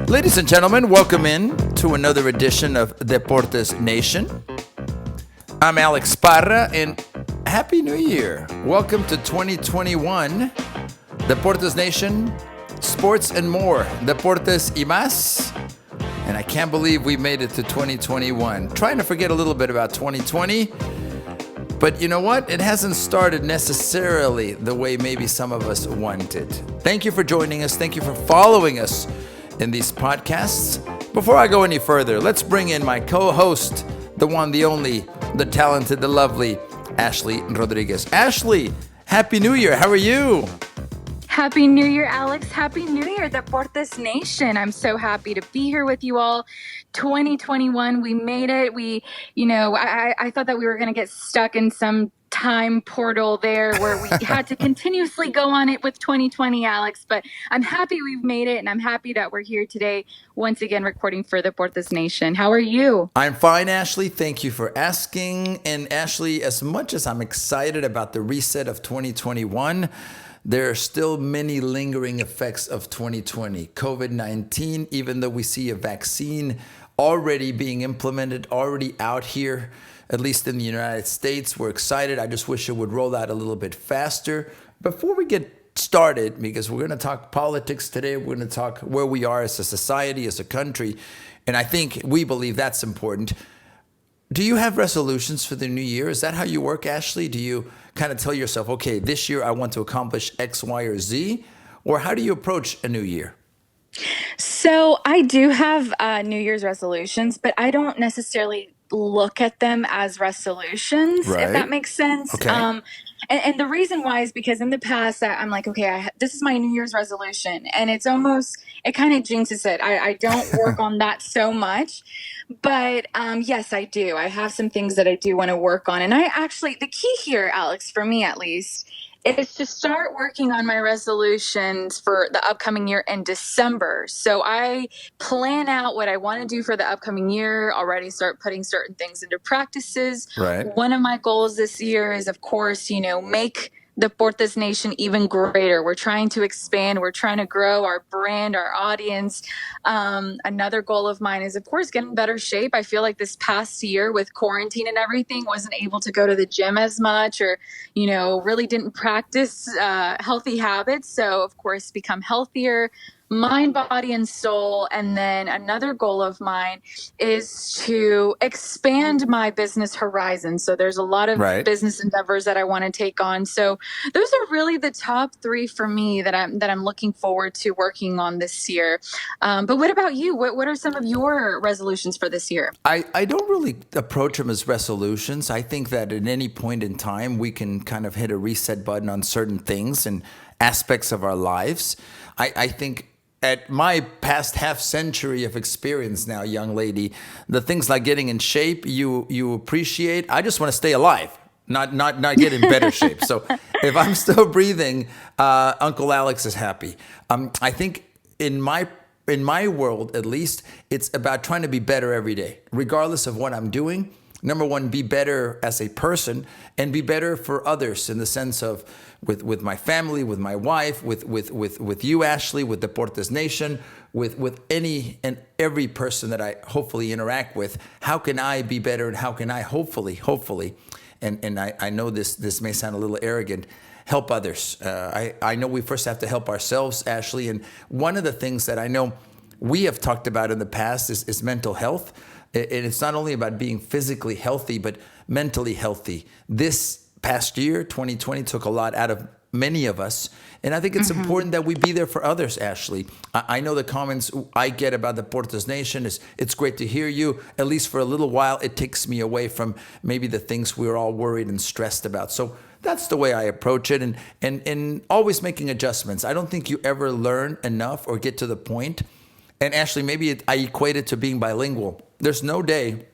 Ladies and gentlemen, welcome in to another edition of Deportes Nation. I'm Alex Parra, and Happy New Year. Welcome to 2021. Deportes Nation, sports and more. Deportes y más. And I can't believe we made it to 2021. Trying to forget a little bit about 2020. But you know what? It hasn't started necessarily the way maybe some of us wanted. Thank you for joining us. Thank you for following us in these podcasts. Before I go any further, let's bring in my co-host, the one, the only, the talented, the lovely, Ashley Rodriguez. Ashley, Happy New Year. How are you? Happy New Year, Alex. Happy New Year, Deportes Nation. I'm so happy to be here with you all. 2021, we made it. I thought that we were going to get stuck in some time portal there where we had to continuously go on it with 2020, Alex. But I'm happy we've made it, and I'm happy that we're here today, once again, recording for Deportes Nation. How are you? I'm fine, Ashley. Thank you for asking. And Ashley, as much as I'm excited about the reset of 2021, there are still many lingering effects of 2020. COVID-19, even though we see a vaccine already being implemented, already out here, at least in the United States, we're excited. I just wish it would roll out a little bit faster. Before we get started, because we're going to talk politics today, we're going to talk where we are as a society, as a country, and I think we believe that's important. Do you have resolutions for the new year? Is that how you work, Ashley? Do you kind of tell yourself, okay, this year I want to accomplish X, Y, or Z? Or how do you approach a new year? So I do have New Year's resolutions, but I don't necessarily look at them as resolutions, if that Right. makes sense. Okay. And the reason why is because in the past I'm like, okay, this is my New Year's resolution, and it kind of jinxes it. I don't work on that so much, but yes, I do. I have some things that I do want to work on, and the key here, Alex, for me at least, is to start working on my resolutions for the upcoming year in December. So I plan out what I want to do for the upcoming year, already start putting certain things into practices. Right. One of my goals this year is, of course, make the Deportes Nation even greater. We're trying to expand. We're trying to grow our brand, our audience. Another goal of mine is, of course, get in better shape. I feel like this past year with quarantine and everything, wasn't able to go to the gym as much, or, really didn't practice healthy habits. So, of course, become healthier, mind, body, and soul. And then another goal of mine is to expand my business horizon. So there's a lot of Right. business endeavors that I want to take on. So those are really the top three for me that I'm looking forward to working on this year. But what about you? What are some of your resolutions for this year? I don't really approach them as resolutions. I think that at any point in time, we can kind of hit a reset button on certain things and aspects of our lives. I think at my past half century of experience now, young lady, the things like getting in shape, you appreciate. I just want to stay alive, not get in better shape. So if I'm still breathing, Uncle Alex is happy. I think in my world, at least, it's about trying to be better every day, regardless of what I'm doing. Number one, be better as a person and be better for others in the sense of with my family, with my wife, with you, Ashley, with Deportes Nation, with any and every person that I hopefully interact with. How can I be better, and how can I hopefully, and I know this may sound a little arrogant, help others. I know we first have to help ourselves, Ashley, and one of the things that I know we have talked about in the past is mental health. And it's not only about being physically healthy, but mentally healthy. This past year, 2020, took a lot out of many of us. And I think it's important that we be there for others, Ashley. I know the comments I get about the Deportes Nation is, it's great to hear you. At least for a little while, it takes me away from maybe the things we're all worried and stressed about. So that's the way I approach it, and always making adjustments. I don't think you ever learn enough or get to the point. And Ashley, maybe I equate it to being bilingual. There's no day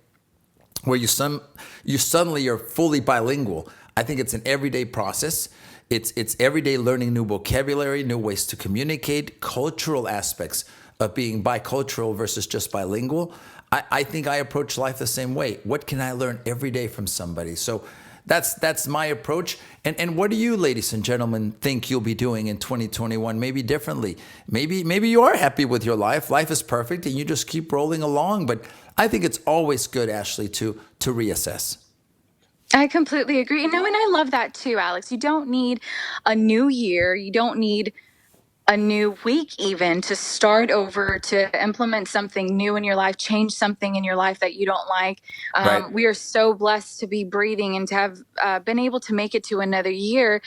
where you suddenly are fully bilingual. I think it's an everyday process. It's everyday learning new vocabulary, new ways to communicate, cultural aspects of being bicultural versus just bilingual. I think I approach life the same way. What can I learn every day from somebody? So That's my approach. And what do you, ladies and gentlemen, think you'll be doing in 2021? Maybe differently. Maybe you are happy with your life. Life is perfect, and you just keep rolling along. But I think it's always good, Ashley, to reassess. I completely agree. And I love that too, Alex. You don't need a new year. You don't need a new week even to start over, to implement something new in your life, change something in your life that you don't like. Right. We are so blessed to be breathing and to have been able to make it to another year.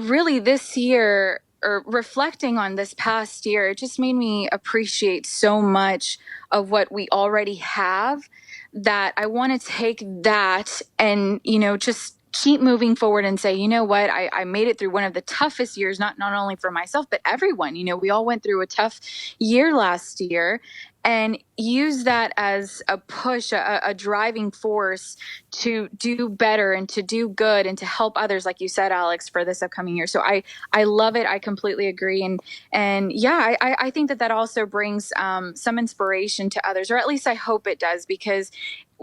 Really, this year, or reflecting on this past year, it just made me appreciate so much of what we already have, that I want to take that and, just keep moving forward and say, you know what, I made it through one of the toughest years, not only for myself, but everyone. We all went through a tough year last year, and use that as a push, a driving force to do better and to do good and to help others, like you said, Alex, for this upcoming year. So I love it. I completely agree. And yeah, I think that also brings some inspiration to others, or at least I hope it does, because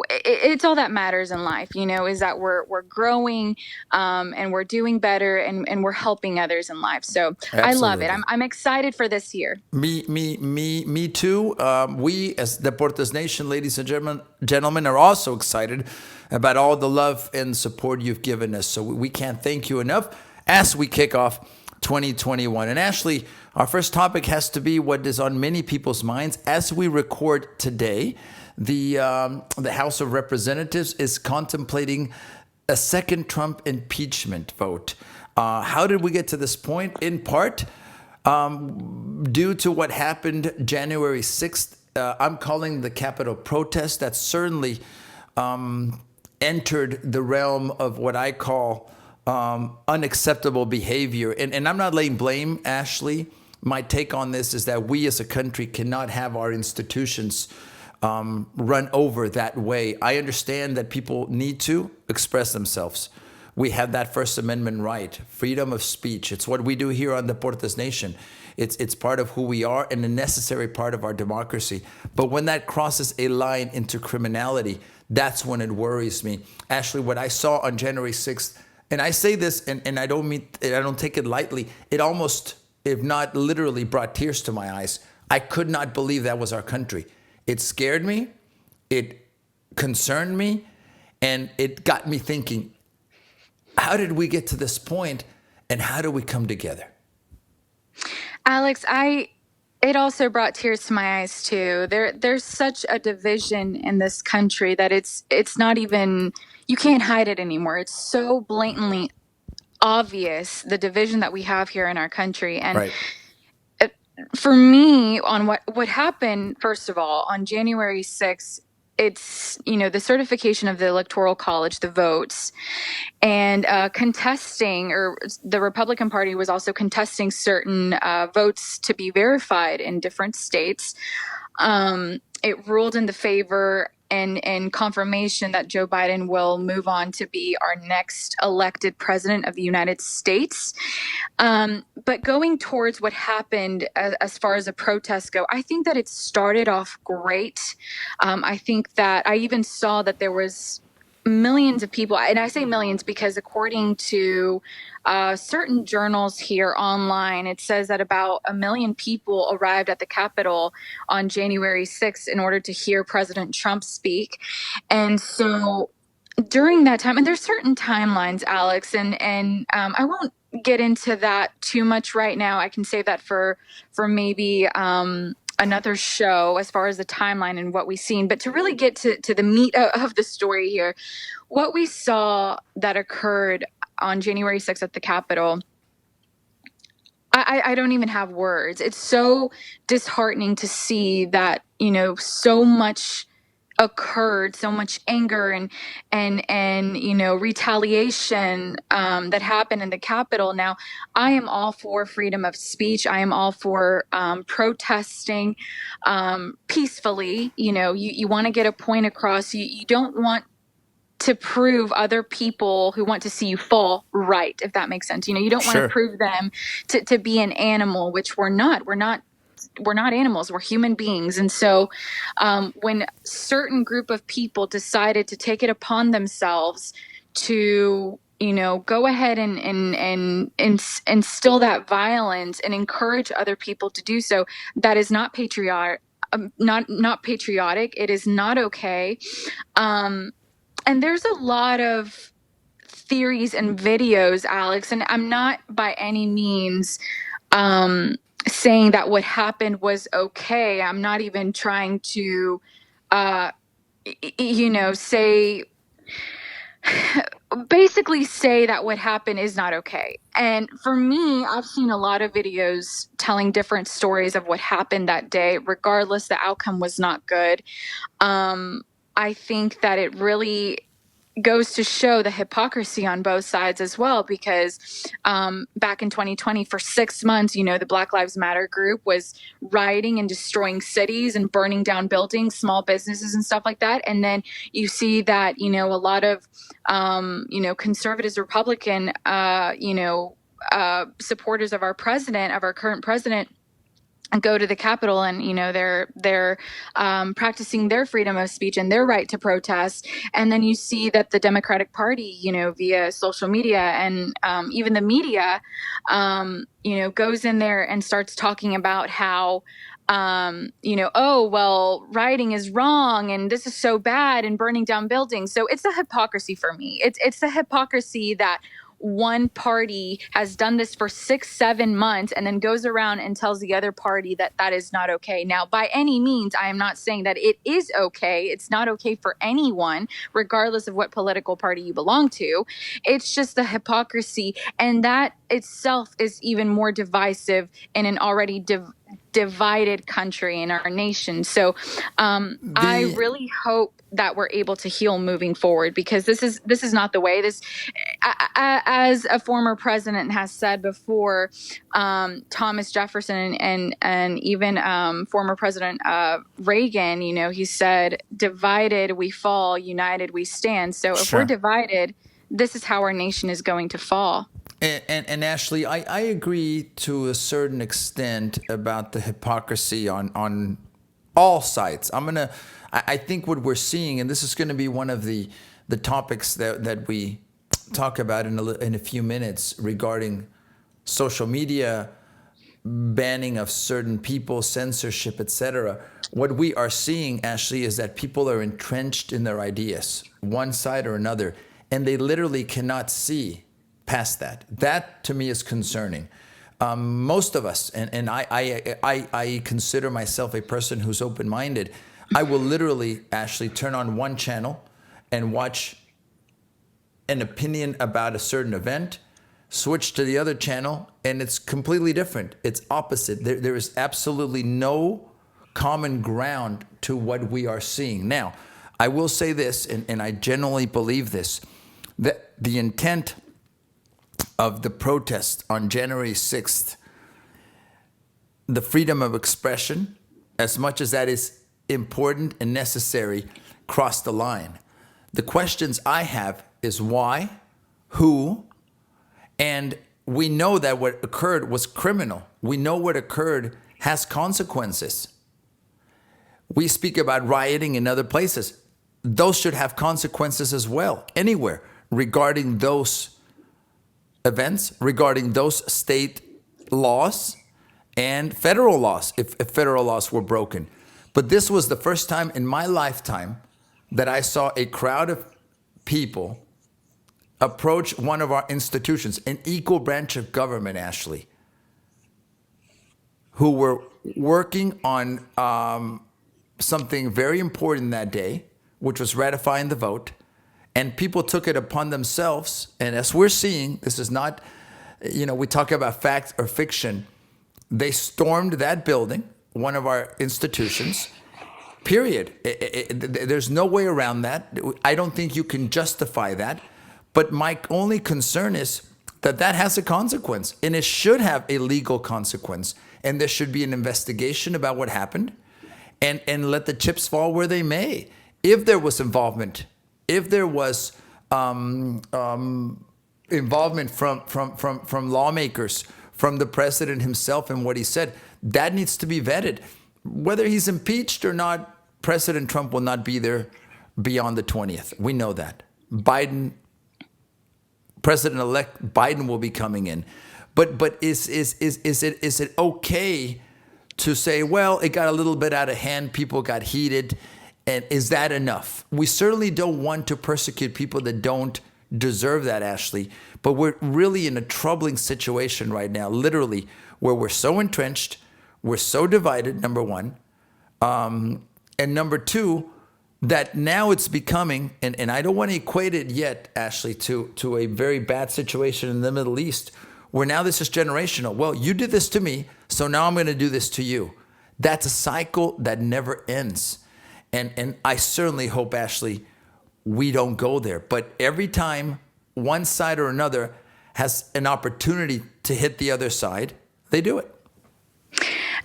it's all that matters in life, is that we're growing, and we're doing better, and we're helping others in life. So I love it. Absolutely. I'm excited for this year. Me too. We, as Deportes Nation, ladies and gentlemen, are also excited about all the love and support you've given us. So we can't thank you enough as we kick off 2021. And Ashley, our first topic has to be what is on many people's minds as we record today. The House of Representatives is contemplating a second Trump impeachment vote. How did we get to this point? In part, due to what happened January 6th, I'm calling the Capitol protest. That certainly entered the realm of what I call unacceptable behavior. And I'm not laying blame, Ashley. My take on this is that we as a country cannot have our institutions run over that way. I understand that people need to express themselves. We have that First Amendment right, freedom of speech. It's what we do here on Deportes Nation. It's part of who we are and a necessary part of our democracy. But when that crosses a line into criminality, that's when it worries me. Ashley, what I saw on January 6th, and I say this, and I don't take it lightly, it almost, if not literally, brought tears to my eyes. I could not believe that was our country. It scared me, it concerned me, and it got me thinking, how did we get to this point, and how do we come together? Alex, it also brought tears to my eyes too. There's such a division in this country that it's not even, you can't hide it anymore. It's so blatantly obvious, the division that we have here in our country. And Right. for me, on what happened, first of all, on January 6th, it's, the certification of the Electoral College, the votes, and contesting, or the Republican Party was also contesting certain votes to be verified in different states. It ruled in the favor and confirmation that Joe Biden will move on to be our next elected president of the United States. But going towards what happened as far as the protests go, I think that it started off great. I think that I even saw that there was millions of people, and I say millions because according to certain journals here online, it says that about 1 million people arrived at the Capitol on January 6th in order to hear President Trump speak. And so during that time, and there's certain timelines, Alex, and I won't get into that too much right now. I can save that for maybe another show as far as the timeline and what we've seen. But to really get to the meat of the story here, what we saw that occurred on January 6th at the Capitol, I don't even have words. It's so disheartening to see that, so much occurred, so much anger and retaliation that happened in the Capitol. Now, I am all for freedom of speech. I am all for protesting peacefully. You want to get a point across. You don't want to prove other people who want to see you fall right, if that makes sense. You don't want to Sure. prove them to be an animal, which we're not. We're not animals, we're human beings. And so when certain group of people decided to take it upon themselves to, go ahead and instill that violence and encourage other people to do so, that is not patriotic. Not patriotic. It is not okay. And there's a lot of theories and videos, Alex, and I'm not by any means saying that what happened was okay. I'm not even trying to, uh, say, basically say that what happened is not okay. And for me, I've seen a lot of videos telling different stories of what happened that day. Regardless, the outcome was not good. I think that it really goes to show the hypocrisy on both sides as well, because back in 2020, for 6 months, the Black Lives Matter group was rioting and destroying cities and burning down buildings, small businesses and stuff like that. And then you see that, a lot of, conservatives, Republican, supporters of our president, of our current president, go to the Capitol, and they're practicing their freedom of speech and their right to protest. And then you see that the Democratic Party, via social media and even the media, goes in there and starts talking about how oh, well, rioting is wrong and this is so bad, and burning down buildings. So it's a hypocrisy for me. It's the hypocrisy that one party has done this for 6-7 months and then goes around and tells the other party that that is not okay. Now, by any means, I am not saying that it is okay. It's not okay for anyone, regardless of what political party you belong to. It's just the hypocrisy, and that itself is even more divisive in an already divided country in our nation. So I really hope that we're able to heal moving forward, because this is not the way. This, as a former president has said before, Thomas Jefferson and even former President Reagan, he said, "Divided we fall, united we stand." So if we're divided, this is how our nation is going to fall. And Ashley, I agree to a certain extent about the hypocrisy on all sides. I think what we're seeing, and this is going to be one of the topics that we talk about in a few minutes, regarding social media, banning of certain people, censorship, etc. What we are seeing, Ashley, is that people are entrenched in their ideas, one side or another, and they literally cannot see past that. That to me is concerning. Most of us, and I consider myself a person who's open-minded. I will literally, Ashley, turn on one channel and watch an opinion about a certain event, switch to the other channel, and it's completely different. It's opposite. There is absolutely no common ground to what we are seeing. Now, I will say this, and I genuinely believe this, that the intent of the protest on January 6th, the freedom of expression, as much as that is important and necessary, crossed the line. The questions I have is why, who, and we know that what occurred was criminal. We know what occurred has consequences. We speak about rioting in other places. Those should have consequences as well, anywhere, regarding those events, regarding those state laws and federal laws, if federal laws were broken. But this was the first time in my lifetime that I saw a crowd of people approach one of our institutions, an equal branch of government, Ashley, who were working on something very important that day, which was ratifying the vote. And people took it upon themselves. And as we're seeing, this is not, we talk about fact or fiction. They stormed that building, one of our institutions, period. There's no way around that. I don't think you can justify that. But my only concern is that has a consequence, and it should have a legal consequence. And there should be an investigation about what happened, and let the chips fall where they may. If there was involvement, if there was involvement from lawmakers, from the president himself and what he said, that needs to be vetted. Whether he's impeached or not, President Trump will not be there beyond the 20th. We know that. Biden President-elect Biden will be coming in. But is it okay to say, well, it got a little bit out of hand, people got heated, and is that enough? We certainly don't want to persecute people that don't deserve that, Ashley, but we're really in a troubling situation right now, literally, where we're so entrenched, we're so divided, number one, and number two, that now it's becoming, and I don't want to equate it yet, Ashley, to a very bad situation in the Middle East, where now this is generational. Well, you did this to me, so now I'm going to do this to you. That's a cycle that never ends. And I certainly hope, Ashley, we don't go there. But every time one side or another has an opportunity to hit the other side, they do it.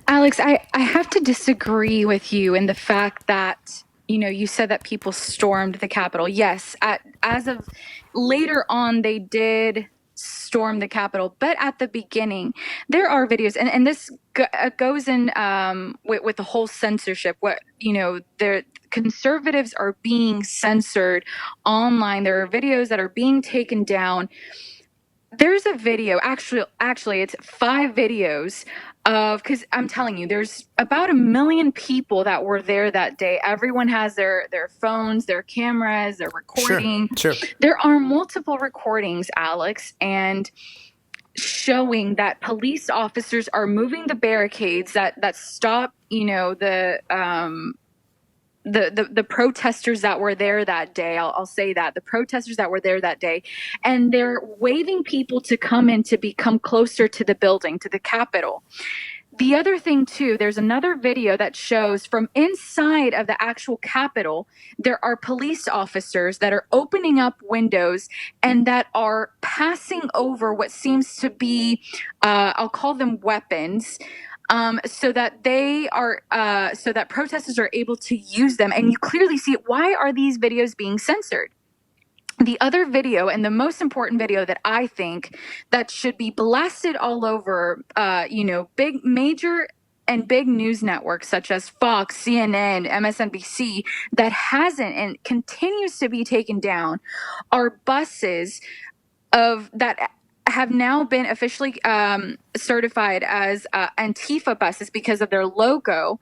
Alex, I have to disagree with you in the fact that, you said that people stormed the Capitol. Yes, as of later on, they did storm the Capitol. But at the beginning, there are videos, and this goes in with the whole censorship. The conservatives are being censored online. There are videos that are being taken down. There's a video, actually, it's 5 videos because I'm telling you, there's about 1 million people that were there that day. Everyone has their phones, their cameras, they're Sure, recording. sure. There are multiple recordings, Alex, and showing that police officers are moving the barricades that stop, the protesters that were there that day. I'll say that the protesters that were there that day, and they're waving people to come in to become closer to the building, to the Capitol. The other thing too, there's another video that shows from inside of the actual Capitol, there are police officers that are opening up windows and that are passing over what seems to be, I'll call them weapons, so that so that protesters are able to use them. And you clearly see it. Why are these videos being censored? The other video, and the most important video that I think that should be blasted all over, big major and big news networks such as Fox, CNN, MSNBC, that hasn't and continues to be taken down, are buses that have now been officially certified as Antifa buses because of their logo,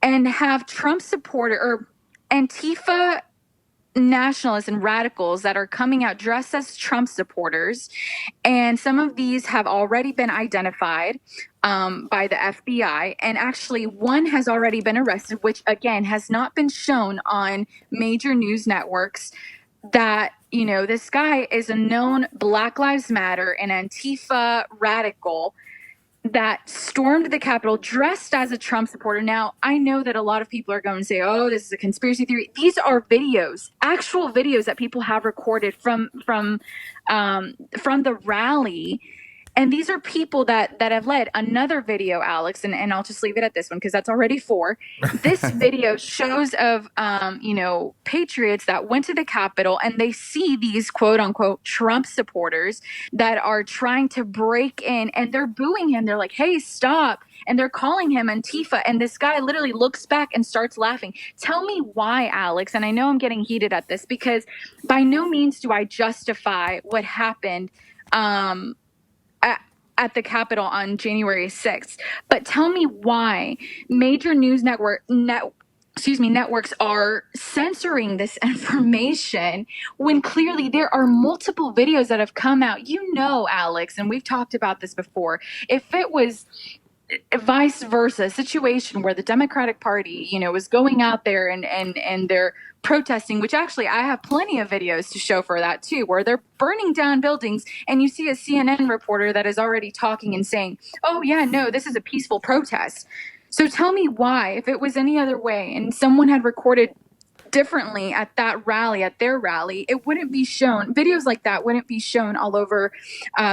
and have Trump supporter or Antifa nationalists and radicals that are coming out dressed as Trump supporters. And some of these have already been identified by the FBI. And actually, one has already been arrested, which again has not been shown on major news networks. That, this guy is a known Black Lives Matter and Antifa radical that stormed the Capitol dressed as a Trump supporter. Now, I know that a lot of people are going to say, oh, this is a conspiracy theory. These are videos, actual videos that people have recorded from the rally. And these are people that have led. Another video, Alex, and I'll just leave it at this one because that's already 4. This video shows of, patriots that went to the Capitol, and they see these quote unquote Trump supporters that are trying to break in, and they're booing him. They're like, hey, stop. And they're calling him Antifa. And this guy literally looks back and starts laughing. Tell me why, Alex. And I know I'm getting heated at this because by no means do I justify what happened at the Capitol on January 6th. But tell me why major news networks are censoring this information when clearly there are multiple videos that have come out. Alex, and we've talked about this before. If it was vice versa, a situation where the Democratic Party, was going out there and they're protesting, which actually I have plenty of videos to show for that too, where they're burning down buildings, and you see a CNN reporter that is already talking and saying, oh yeah, no, this is a peaceful protest. So tell me why, if it was any other way and someone had recorded differently at that rally, at their rally, it wouldn't be shown. Videos like that wouldn't be shown all over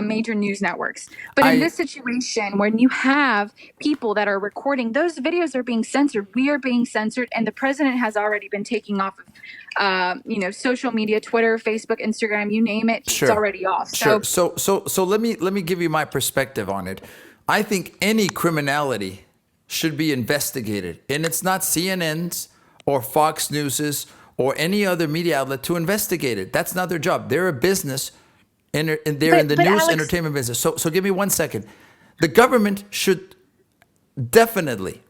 major news networks. But in this situation, when you have people that are recording, those videos are being censored. We are being censored, and the president has already been taking off of, social media, Twitter, Facebook, Instagram, you name it. He's already off. Sure. So let me give you my perspective on it. I think any criminality should be investigated, and it's not CNN's or Fox News's or any other media outlet to investigate it. That's not their job. They're a business And they're in the But news Alex, entertainment business. So give me 1 second. The government should definitely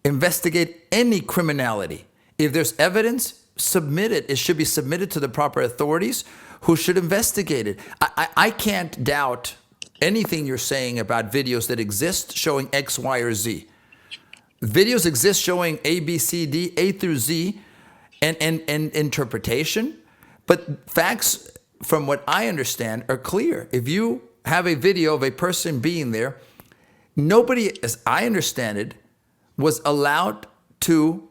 investigate any criminality. If there's evidence, submit it. It should be submitted to the proper authorities who should investigate it. I can't doubt anything you're saying about videos that exist showing X, Y, or Z. Videos exist showing A, B, C, D, A through Z, and interpretation. But facts, from what I understand, are clear. If you have a video of a person being there, nobody, as I understand it, was allowed to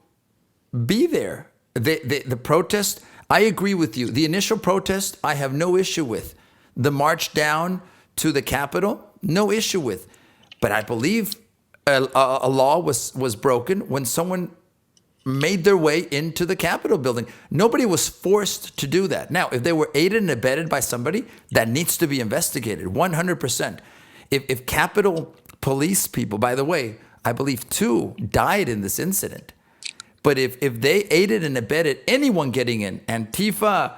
be there. The protest, I agree with you. The initial protest, I have no issue with. The march down to the Capitol, no issue with. But I believe a law was broken when someone made their way into the Capitol building. Nobody was forced to do that. Now, if they were aided and abetted by somebody, that needs to be investigated 100%. If Capitol police people, by the way, I believe 2 died in this incident. But if they aided and abetted anyone getting in, Antifa,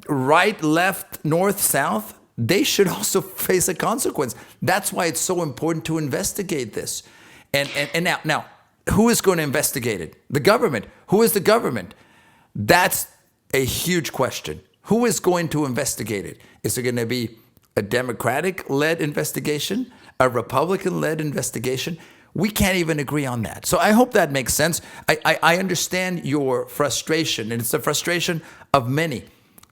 right, left, north, south, they should also face a consequence. That's why it's so important to investigate this. And now, who is going to investigate it? The government. Who is the government? That's a huge question. Who is going to investigate it? Is it going to be a Democratic-led investigation? A Republican-led investigation? We can't even agree on that. So I hope that makes sense. I understand your frustration, and it's the frustration of many.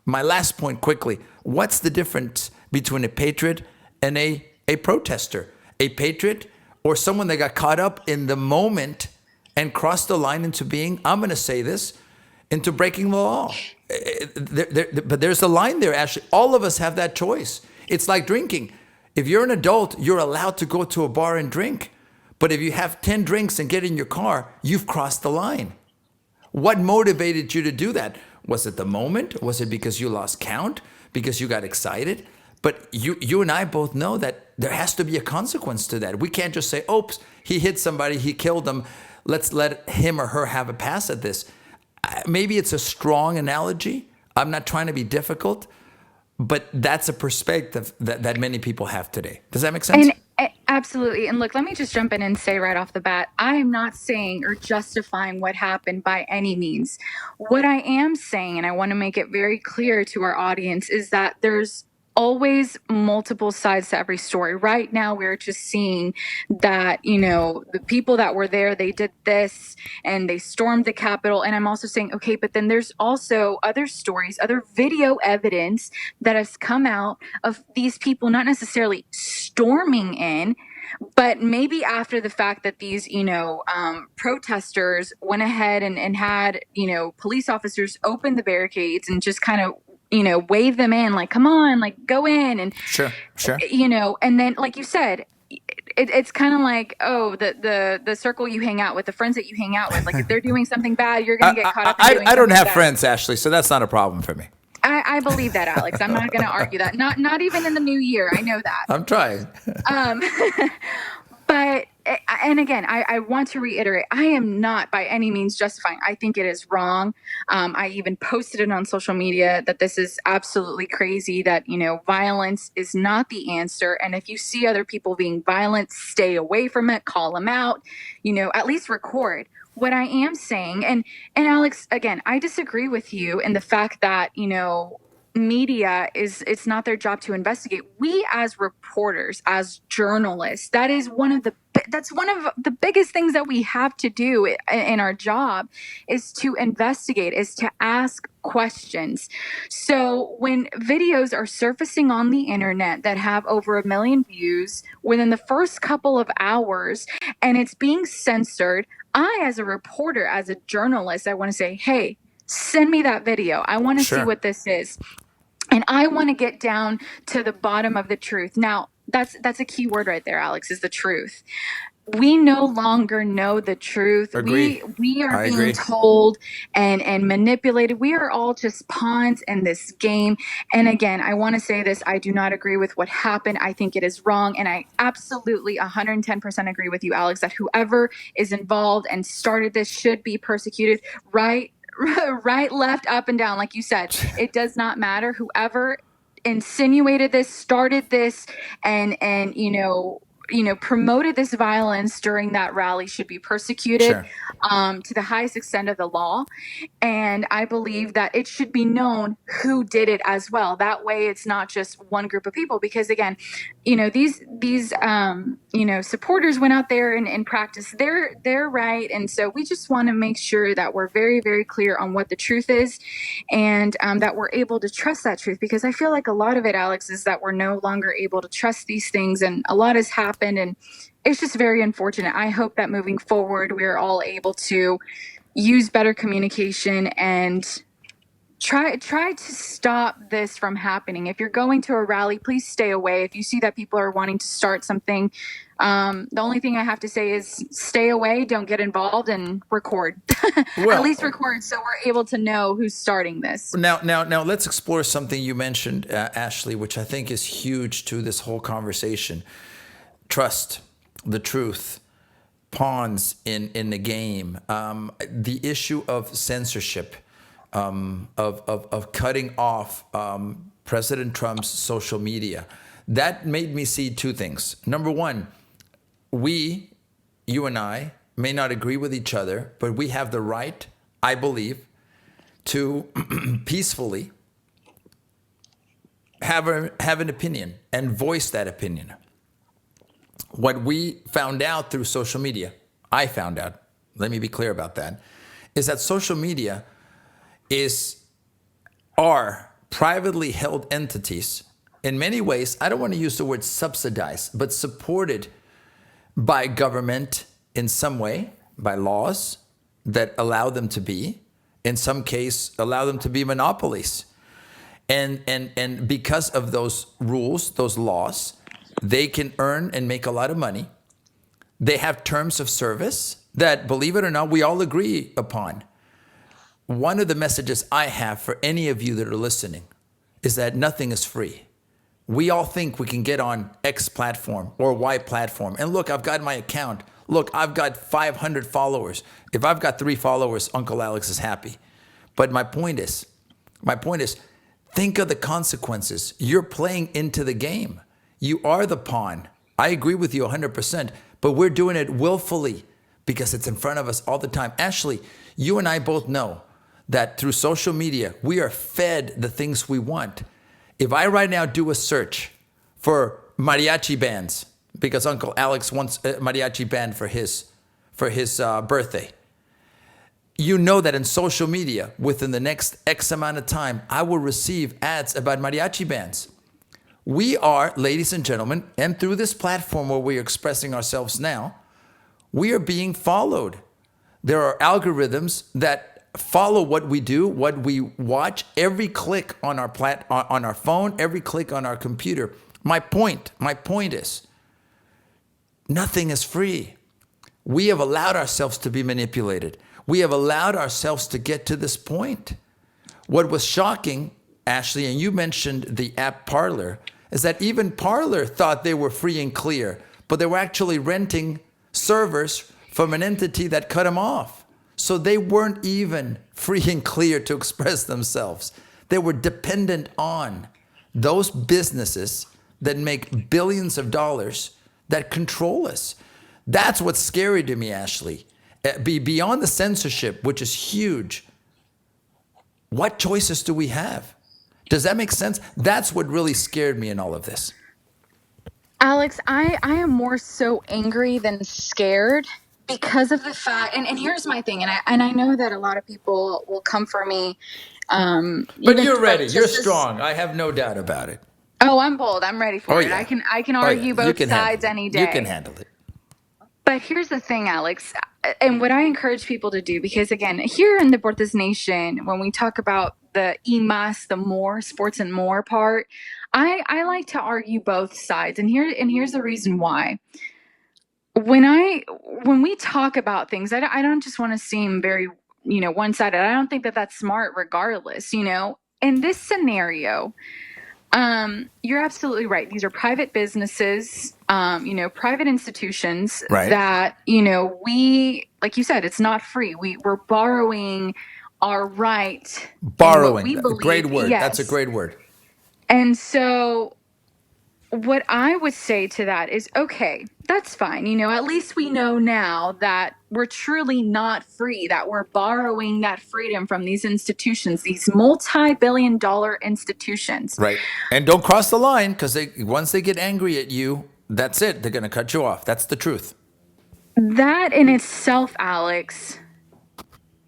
My last point quickly. What's the difference between a patriot and a protester? A patriot or someone that got caught up in the moment and crossed the line into being, I'm going to say this, into breaking the law. But there's a line there, Ashley. All of us have that choice. It's like drinking. If you're an adult, you're allowed to go to a bar and drink. But if you have 10 drinks and get in your car, you've crossed the line. What motivated you to do that? Was it the moment? Was it because you lost count? Because you got excited? But you and I both know that there has to be a consequence to that. We can't just say, oops, he hit somebody, he killed them. Let's let him or her have a pass at this. Maybe it's a strong analogy. I'm not trying to be difficult, but that's a perspective that many people have today. Does that make sense? Absolutely. And look, let me just jump in and say right off the bat, I am not saying or justifying what happened by any means. What I am saying, and I want to make it very clear to our audience, is that there's always multiple sides to every story. Right now, we're just seeing that, the people that were there, they did this and they stormed the Capitol. And I'm also saying, okay, but then there's also other stories, other video evidence that has come out of these people not necessarily storming in, but maybe after the fact that these, protesters went ahead and had, police officers open the barricades and just kind of wave them in, like, come on, like, go in. And, Sure. and then, like you said, it's kind of like, oh, the circle you hang out with, the friends that you hang out with, like, if they're doing something bad, you're going to get caught up in doing I don't something have bad. friends, Ashley, so that's not a problem for me. I believe that, Alex. I'm not going to argue that. Not even in the new year. I know that. I'm trying. But, and again, I want to reiterate, I am not by any means justifying. I think it is wrong. I even posted it on social media that this is absolutely crazy, that, violence is not the answer. And if you see other people being violent, stay away from it, call them out, at least record. What I am saying, and Alex, again, I disagree with you in the fact that, media it's not their job to investigate. We as reporters, as journalists, that's one of the biggest things that we have to do in our job, is to investigate, is to ask questions. So when videos are surfacing on the internet that have over 1 million views within the first couple of hours, and it's being censored, I, as a reporter, as a journalist, I want to say, hey, send me that video. I want to see what this is. And I want to get down to the bottom of the truth. Now, that's a key word right there, Alex, is the truth. We no longer know the truth. Agree. We are I being agree. told and manipulated. We are all just pawns in this game. And again, I want to say this. I do not agree with what happened. I think it is wrong. And I absolutely 110% agree with you, Alex, that whoever is involved and started this should be persecuted, right, left, up and down. Like you said, it does not matter. Whoever insinuated this, started this, and promoted this violence during that rally should be persecuted Sure. to the highest extent of the law. And I believe that it should be known who did it as well. That way it's not just one group of people, because again, these supporters went out there and practiced their right. And so we just want to make sure that we're very, very clear on what the truth is, and that we're able to trust that truth, because I feel like a lot of it, Alex, is that we're no longer able to trust these things, and a lot has happened, and it's just very unfortunate. I hope that moving forward, we're all able to use better communication and try to stop this from happening. If you're going to a rally, please stay away. If you see that people are wanting to start something, the only thing I have to say is stay away, don't get involved, and record. At least Well, record, so we're able to know who's starting this. now, let's explore something you mentioned, Ashley, which I think is huge to this whole conversation. Trust, the truth, pawns in the game. The issue of censorship, of cutting off President Trump's social media. That made me see two things. Number one, you and I, may not agree with each other, but we have the right, I believe, to peacefully have an opinion and voice that opinion. What we found out through social media, I found out, let me be clear about that, is that social media are privately held entities. In many ways, I don't want to use the word subsidized, but supported by government in some way, by laws that allow them to be, in some case, allow them to be monopolies. And because of those rules, those laws, they can earn and make a lot of money. They have terms of service that, believe it or not, we all agree upon. One of the messages I have for any of you that are listening is that nothing is free. We all think we can get on X platform or Y platform. And look, I've got my account. Look, I've got 500 followers. If I've got 3 followers, Uncle Alex is happy. But my point is, think of the consequences. You're playing into the game. You are the pawn. I agree with you 100%, but we're doing it willfully because it's in front of us all the time. Ashley, you and I both know that through social media, we are fed the things we want. If I right now do a search for mariachi bands, because Uncle Alex wants a mariachi band for his birthday, you know that in social media, within the next X amount of time, I will receive ads about mariachi bands. We are, ladies and gentlemen, and through this platform where we are expressing ourselves now, we are being followed. There are algorithms that follow what we do, what we watch, every click on our phone, every click on our computer. My point is, nothing is free. We have allowed ourselves to be manipulated. We have allowed ourselves to get to this point. What was shocking, Ashley, and you mentioned the app Parler, is that even Parler thought they were free and clear, but they were actually renting servers from an entity that cut them off. So they weren't even free and clear to express themselves. They were dependent on those businesses that make billions of dollars that control us. That's what's scary to me, Ashley. Beyond the censorship, which is huge, what choices do we have? Does that make sense? That's what really scared me in all of this. Alex, I am more so angry than scared because of the fact, and here's my thing, and I know that a lot of people will come for me, But even you're like ready. You're just this. strong. I have no doubt about it. Oh, I'm bold. I'm ready Oh for it. I yeah. can Oh yeah. argue You both can handle sides it. any You can day. handle it. But here's the thing, Alex, and what I encourage people to do, because again, here in the Deportes Nation, when we talk about the más, the more, sports and more part, I like to argue both sides, and here's the reason why. When we talk about things, I don't just want to seem very one-sided. I don't think that that's smart, regardless. In this scenario, you're absolutely right. These are private businesses, private institutions Right. that, we, like you said, it's not free. We're borrowing our right in what Borrowing. we Great believe. word. That's a Yes. great word. And so what I would say to that is, okay, that's fine. You know, at least we know now that we're truly not free, that we're borrowing that freedom from these institutions, these multi-billion-dollar institutions. Right. And don't cross the line, because once they get angry at you, that's it. They're going to cut you off. That's the truth. That in itself, Alex,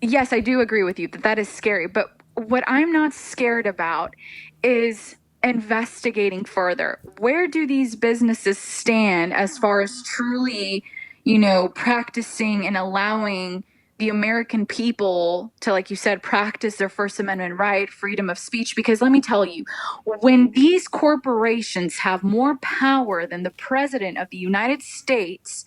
yes, I do agree with you that that is scary. But what I'm not scared about is investigating further. Where do these businesses stand as far as truly, you know, practicing and allowing the American people to, like you said, practice their First Amendment right, freedom of speech? Because let me tell you, when these corporations have more power than the president of the United States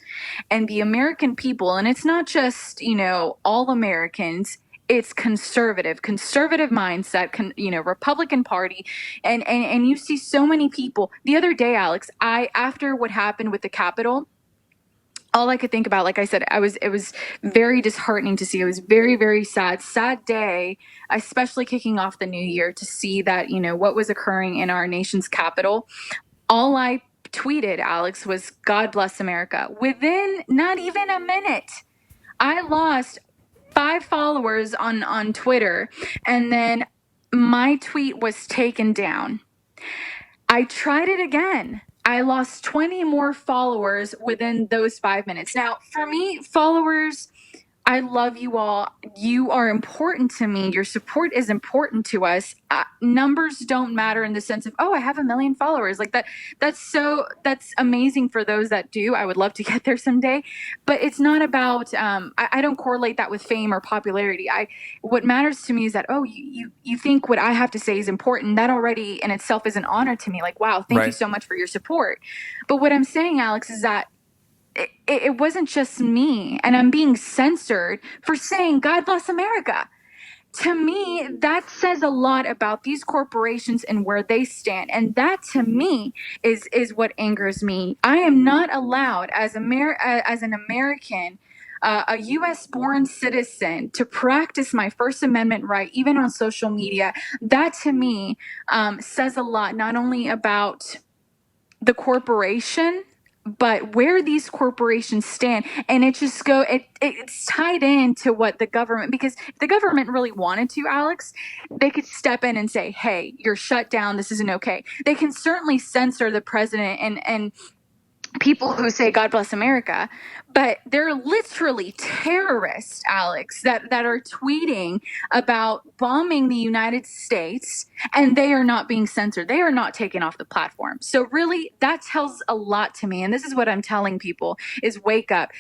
and the American people, and it's not just, you know, all Americans, it's conservative mindset, you know, Republican Party. And you see so many people. The other day, Alex, after what happened with the Capitol, all I could think about, like I said, it was very disheartening to see. It was very, very sad day, especially kicking off the new year, to see that, you know, what was occurring in our nation's capital. All I tweeted, Alex, was God bless America. Within not even a minute, I lost 5 followers on Twitter, and then my tweet was taken down. I tried it again. I lost 20 more followers within those 5 minutes. Now, for me, followers, I love you all. You are important to me. Your support is important to us. Numbers don't matter in the sense of, oh, I have 1 million followers. Like that. That's amazing for those that do. I would love to get there someday, but it's not about. I don't correlate that with fame or popularity. What matters to me is that, oh, you think what I have to say is important. That already in itself is an honor to me. Like, wow, thank you Right. so much for your support. But what I'm saying, Alex, is that it wasn't just me, and I'm being censored for saying God bless America. To me, that says a lot about these corporations and where they stand, and that to me is what angers me. I am not allowed as an American, a U.S. born citizen, to practice my First Amendment right, even on social media. That to me says a lot, not only about the corporation, but where these corporations stand. And it's tied into what the government, because if the government really wanted to, Alex, they could step in and say, hey, you're shut down, this isn't okay. They can certainly censor the president and people who say God bless America, but they're literally terrorists, Alex, that are tweeting about bombing the United States, and they are not being censored. They are not taken off the platform. So really, that tells a lot to me. And this is what I'm telling people is wake up.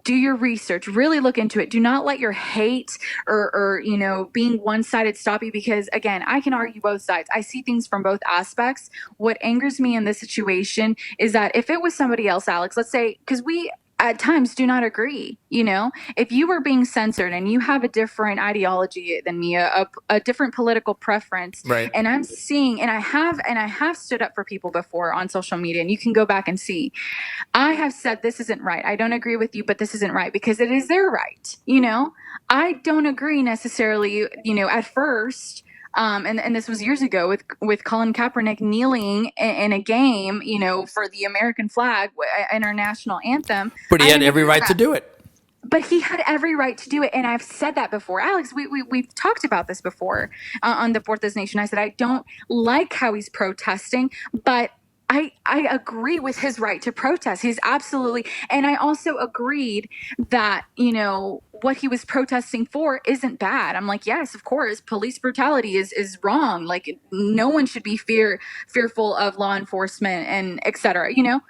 Do your research, really look into it. Do not let your hate or you know, being one-sided stop you, because again, I can argue both sides. I see things from both aspects. What angers me in this situation is that if it was somebody else, Alex, let's say, because we at times do not agree, you know, if you were being censored and you have a different ideology than me, a different political preference, Right. and I'm seeing, and I have stood up for people before on social media, and you can go back and see, I have said this isn't right. I don't agree with you, but this isn't right, because it is their right. You know, I don't agree necessarily, you know, at first. And this was years ago with Colin Kaepernick kneeling in a game, you know, for the American flag in our national anthem. But he I had didn't every agree with right to that. do it. But he had every right to do it. And I've said that before. Alex, we've talked about this before on Deportes Nation. I said, I don't like how he's protesting, but I agree with his right to protest. He's absolutely, and I also agreed that, you know, what he was protesting for isn't bad. I'm like, yes, of course, police brutality is wrong. Like, no one should be fearful of law enforcement and et cetera, you know?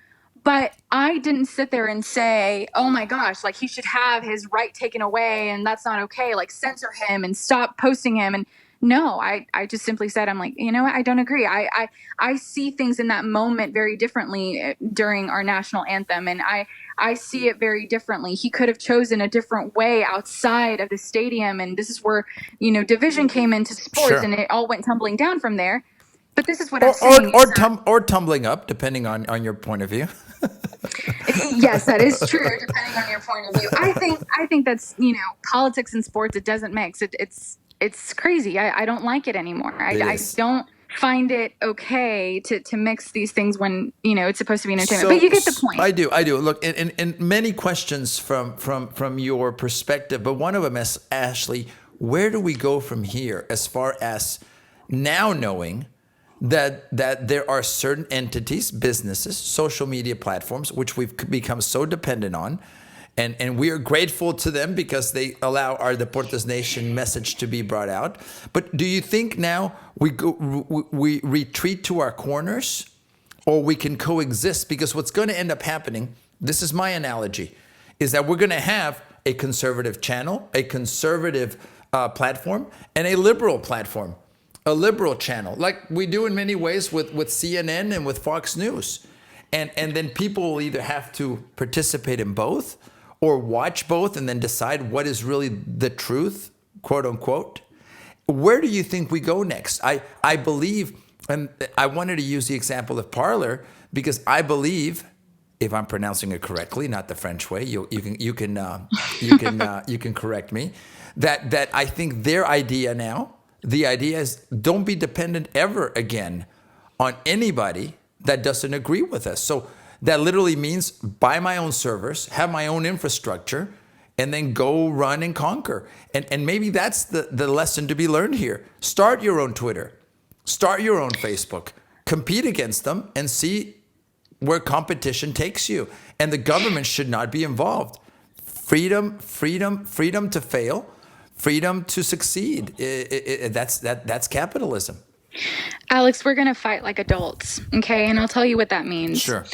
But I didn't sit there and say, oh my gosh, like he should have his right taken away and that's not okay. Like censor him and stop posting him. And no, I just simply said, I'm like, you know what? I don't agree. I see things in that moment very differently during our national anthem. And I see it very differently. He could have chosen a different way outside of the stadium. And this is where, you know, division came into sports Sure. and it all went tumbling down from there. But this is what I'm Or saying or is or, that tum- or tumbling up, depending on your point of view. yes, that is true, depending on your point of view. I think that's, you know, politics and sports, it doesn't mix. It's crazy. I don't like it anymore. It I is. don't find it okay to mix these things when, it's supposed to be entertainment. But So you get the point. I do. Look, and many questions from your perspective, but one of them is, Ashley, where do we go from here as far as now knowing that there are certain entities, businesses, social media platforms, which we've become so dependent on, and we are grateful to them because they allow our Deportes Nation message to be brought out. But do you think now we retreat to our corners, or we can coexist? Because what's going to end up happening, this is my analogy, is that we're going to have a conservative channel, a conservative platform, and a liberal platform, a liberal channel, like we do in many ways with CNN and with Fox News. And then people will either have to participate in both or watch both and then decide what is really the truth, quote unquote. Where do you think we go next? I believe, and I wanted to use the example of Parler because I believe, if I'm pronouncing it correctly, not the French way, you can correct me, that I think their idea now, the idea is don't be dependent ever again on anybody that doesn't agree with us. So that literally means buy my own servers, have my own infrastructure, and then go run and conquer. And maybe that's the lesson to be learned here. Start your own Twitter, start your own Facebook, compete against them and see where competition takes you. And the government should not be involved. Freedom to fail, freedom to succeed. That's capitalism. Alex, we're going to fight like adults, okay? And I'll tell you what that means. Sure.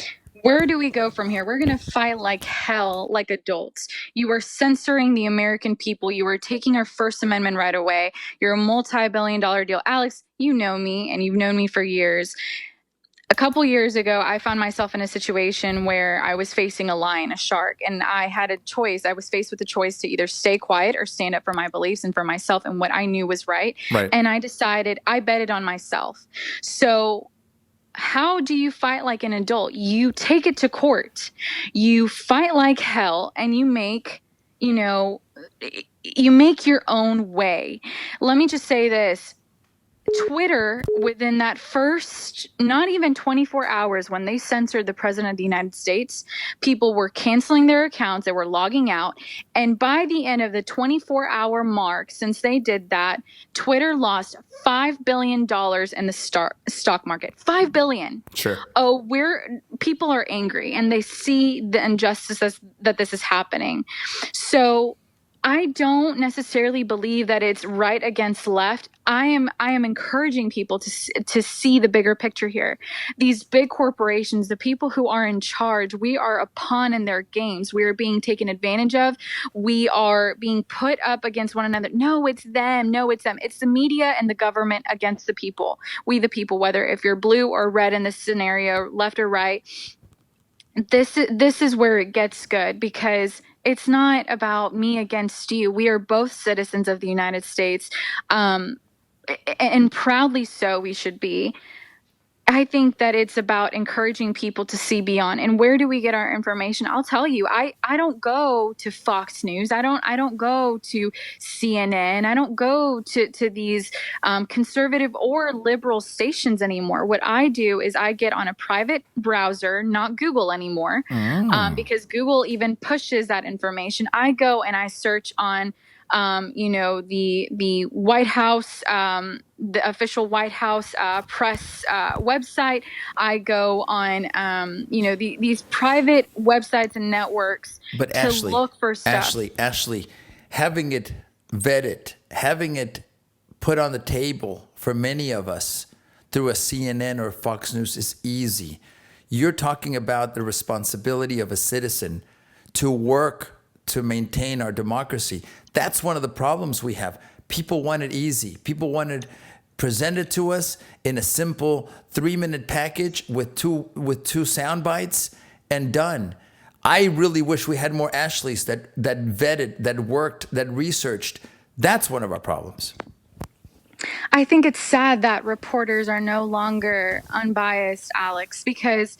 Where do we go from here? We're going to fight like hell, like adults. You are censoring the American people. You are taking our First Amendment right away. You're a multi-billion-dollar deal. Alex, you know me, and you've known me for years. A couple years ago, I found myself in a situation where I was facing a lion, a shark, and I had a choice. I was faced with a choice to either stay quiet or stand up for my beliefs and for myself and what I knew was right. Right. And I decided, I betted on myself. So how do you fight like an adult? You take it to court. You fight like hell, and you make your own way. Let me just say this. Twitter, within that first, not even 24 hours when they censored the president of the United States, people were canceling their accounts, they were logging out. And by the end of the 24-hour mark, since they did that, Twitter lost $5 billion in the stock market. $5 billion. Sure. Oh, people are angry and they see the injustice that this is happening. So I don't necessarily believe that it's right against left. I am encouraging people to see the bigger picture here. These big corporations, the people who are in charge, we are a pawn in their games. We are being taken advantage of. We are being put up against one another. No, it's them. No, it's them. It's the media and the government against the people. We the people, whether if you're blue or red in this scenario, left or right. This is where it gets good because it's not about me against you. We are both citizens of the United States, and proudly so we should be. I think that it's about encouraging people to see beyond. And where do we get our information? I'll tell you, I don't go to Fox News. I don't go to CNN. I don't go to these conservative or liberal stations anymore. What I do is I get on a private browser, not Google anymore, because Google even pushes that information. I go and I search on the White House, the official White House press website. I go on, these private websites and networks But to look for stuff. Ashley, having it vetted, having it put on the table for many of us through a CNN or Fox News is easy. You're talking about the responsibility of a citizen to work to maintain our democracy. That's one of the problems we have. People want it easy. People want it presented to us in a simple 3-minute package with two sound bites and done. I really wish we had more Ashleys that vetted, that worked, that researched. That's one of our problems. I think it's sad that reporters are no longer unbiased, Alex, because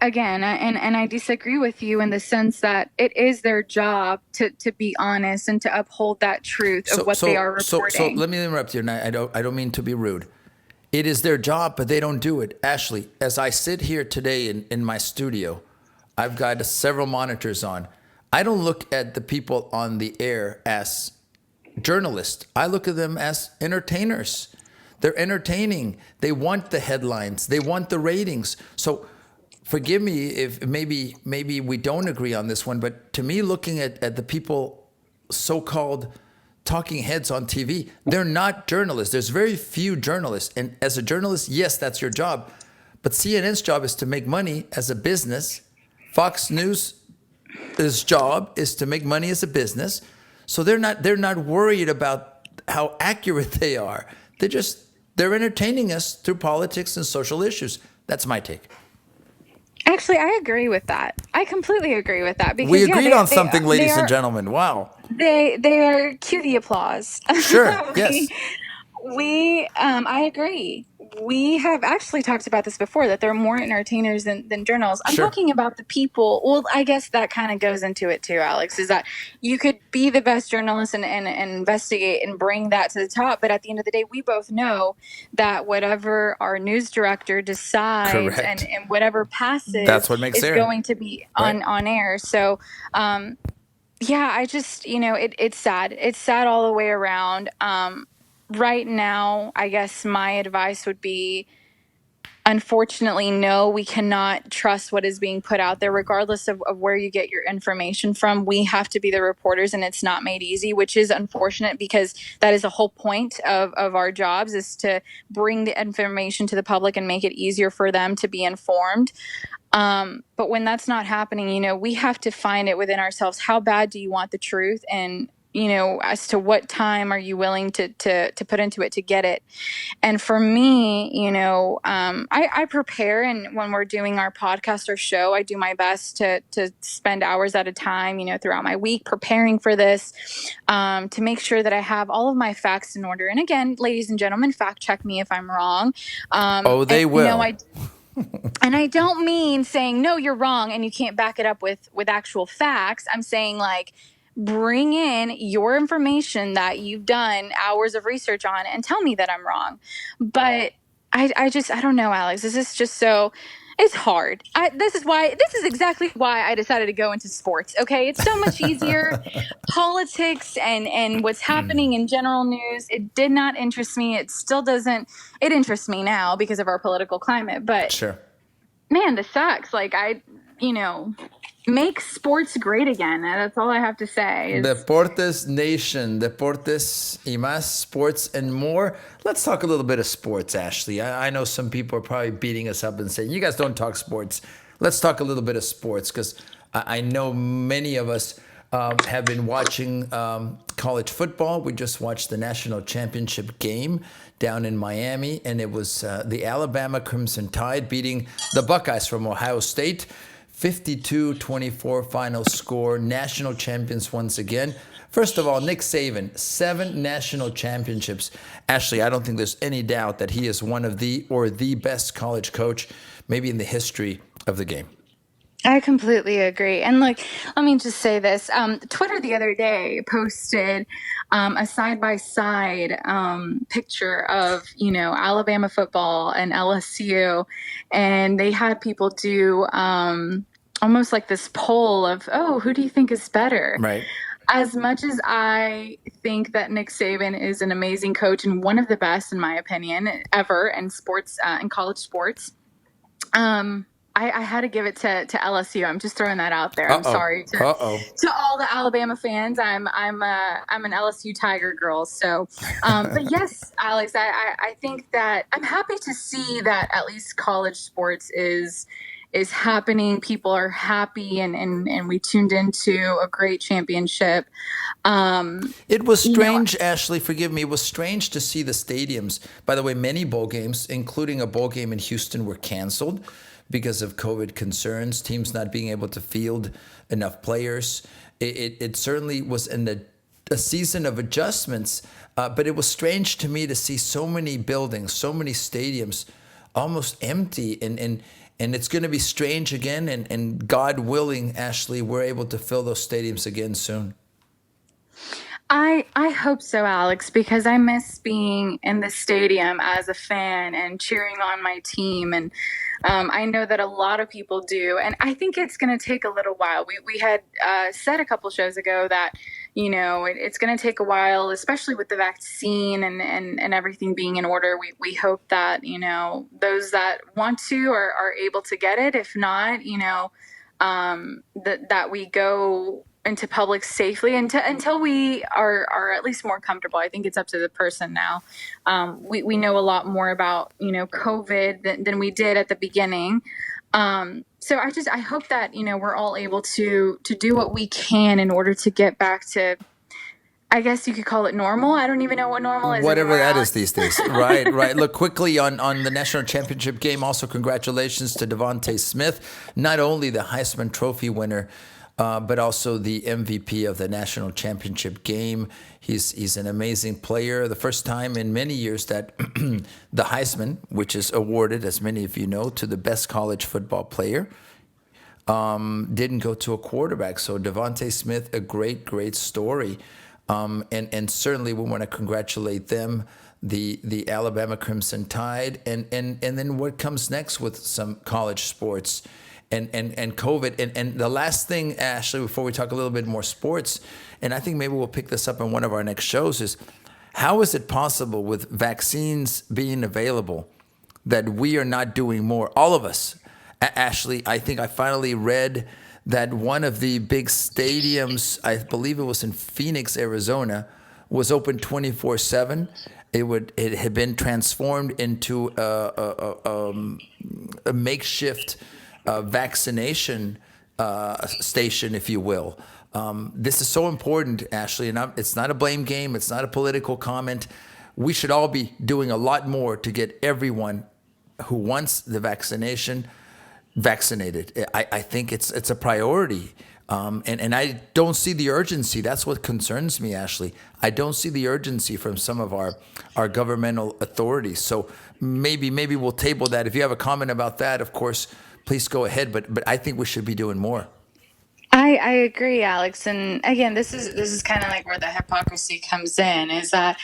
again, and I disagree with you in the sense that it is their job to be honest and to uphold that truth of what they are reporting. So let me interrupt you, and I don't mean to be rude. It is their job, but they don't do it. Ashley, as I sit here today in my studio, I've got several monitors on. I don't look at the people on the air as journalists. I look at them as entertainers. They're entertaining. They want the headlines. They want the ratings. So forgive me if maybe we don't agree on this one, but to me, looking at the people so-called talking heads on TV, they're not journalists. There's very few journalists. And as a journalist, yes, that's your job. But CNN's job is to make money as a business. Fox News' job is to make money as a business. So they're not worried about how accurate they are. They're entertaining us through politics and social issues. That's my take. Actually, I agree with that. I completely agree with that We because yeah, agreed on something, they ladies and are gentlemen. Wow. they are cue the applause. Sure. we Yes. I agree. We have actually talked about this before that they're more entertainers than journalists. I'm Sure. talking about the people. Well, I guess that kind of goes into it too, Alex, is that you could be the best journalist and investigate and bring that to the top. But at the end of the day, we both know that whatever our news director decides Correct. and whatever passes That's what makes is air. going to be Right. on air. So, yeah, I just, it's sad. It's sad all the way around. Right now, I guess my advice would be, unfortunately, no, we cannot trust what is being put out there, regardless of where you get your information from. We have to be the reporters, and it's not made easy, which is unfortunate because that is the whole point of our jobs, is to bring the information to the public and make it easier for them to be informed. But when that's not happening, we have to find it within ourselves. How bad do you want the truth? And, as to what time are you willing to put into it to get it? And for me, I prepare, and when we're doing our podcast or show, I do my best to spend hours at a time, throughout my week preparing for this, to make sure that I have all of my facts in order. And again, ladies and gentlemen, fact check me if I'm wrong. Oh, And they will. I don't mean saying, no, you're wrong and you can't back it up with actual facts. I'm saying, like, bring in your information that you've done hours of research on and tell me that I'm wrong. But I don't know, Alex. This is just so, it's hard. This is exactly why I decided to go into sports. Okay. It's so much easier. Politics and what's happening in general news, it did not interest me. It still doesn't. It interests me now because of our political climate. But Sure. man, this sucks. Like, you know, make sports great again. That's all I have to say is, Deportes Nation, Deportes y más, sports and more. Let's talk a little bit of sports, Ashley. I know some people are probably beating us up and saying, you guys don't talk sports. Let's talk a little bit of sports because I know many of us have been watching college football. We just watched the national championship game down in Miami, and it was the Alabama Crimson Tide beating the Buckeyes from Ohio State. 52-24 final score. National champions once again. First of all, Nick Saban, 7 national championships. Ashley, I don't think there's any doubt that he is one of the best college coach, maybe in the history of the game. I completely agree. And look, let me just say this. Twitter the other day posted a side-by-side picture of, Alabama football and LSU. And they had people do almost like this poll of, oh, who do you think is better? Right. As much as I think that Nick Saban is an amazing coach and one of the best, in my opinion, ever in sports, in college sports, I had to give it to LSU. I'm just throwing that out there. I'm sorry to all the Alabama fans. I'm an LSU Tiger girl. So, but yes, Alex, I think that I'm happy to see that at least college sports is happening. People are happy, and we tuned into a great championship. It was strange, Ashley, forgive me. It was strange to see the stadiums. By the way, many bowl games, including a bowl game in Houston, were canceled because of COVID concerns, teams not being able to field enough players. It certainly was a season of adjustments, but it was strange to me to see so many buildings, so many stadiums almost empty. And it's going to be strange again. And God willing, Ashley, we're able to fill those stadiums again soon. I hope so, Alex, because I miss being in the stadium as a fan and cheering on my team. And I know that a lot of people do. And I think it's going to take a little while. We had said a couple shows ago that, it's going to take a while, especially with the vaccine and everything being in order. We hope that, those that want to are able to get it. If not, that we go into public safely until we are at least more comfortable. I think it's up to the person now. We know a lot more about COVID than we did at the beginning. So I hope that we're all able to do what we can in order to get back to, I guess you could call it normal. I don't even know what normal is Whatever anymore, that is Alex. these days. Right, right. Look, quickly on the national championship game, also congratulations to Devonte Smith, not only the Heisman Trophy winner, but also the MVP of the national championship game. He's an amazing player. The first time in many years that the Heisman, which is awarded, as many of you know, to the best college football player, didn't go to a quarterback. So Devonte Smith, a great story. And certainly we want to congratulate them, the Alabama Crimson Tide, and then what comes next with some college sports and COVID. And the last thing, Ashley, before we talk a little bit more sports, and I think maybe we'll pick this up in one of our next shows, is how is it possible with vaccines being available that we are not doing more? All of us. Ashley, I think I finally read that one of the big stadiums, I believe it was in Phoenix, Arizona, was open 24/7. It had been transformed into a makeshift vaccination station, if you will. This is so important, Ashley, and it's not a blame game. It's not a political comment. We should all be doing a lot more to get everyone who wants the vaccination vaccinated. I think it's a priority. And I don't see the urgency. That's what concerns me, Ashley. I don't see the urgency from some of our governmental authorities. So maybe we'll table that. If you have a comment about that, of course, please go ahead. But I think we should be doing more. I agree, Alex. And again, this is kind of like where the hypocrisy comes in, is that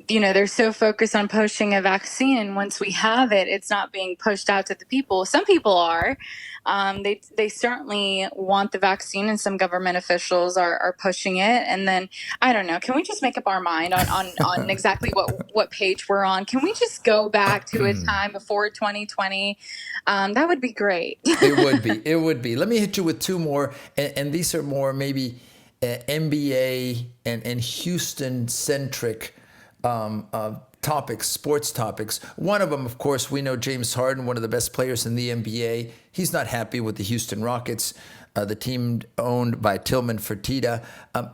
they're so focused on pushing a vaccine, and once we have it, it's not being pushed out to the people. Some people are. They certainly want the vaccine, and some government officials are pushing it. And then I don't know. Can we just make up our mind on exactly what page we're on? Can we just go back to a time before 2020? That would be great. It would be. It would be. Let me hit you with two more, and these are more maybe NBA and Houston centric topics, sports topics. One of them, of course, we know James Harden, one of the best players in the NBA. He's not happy with the Houston Rockets, the team owned by Tillman Fertitta.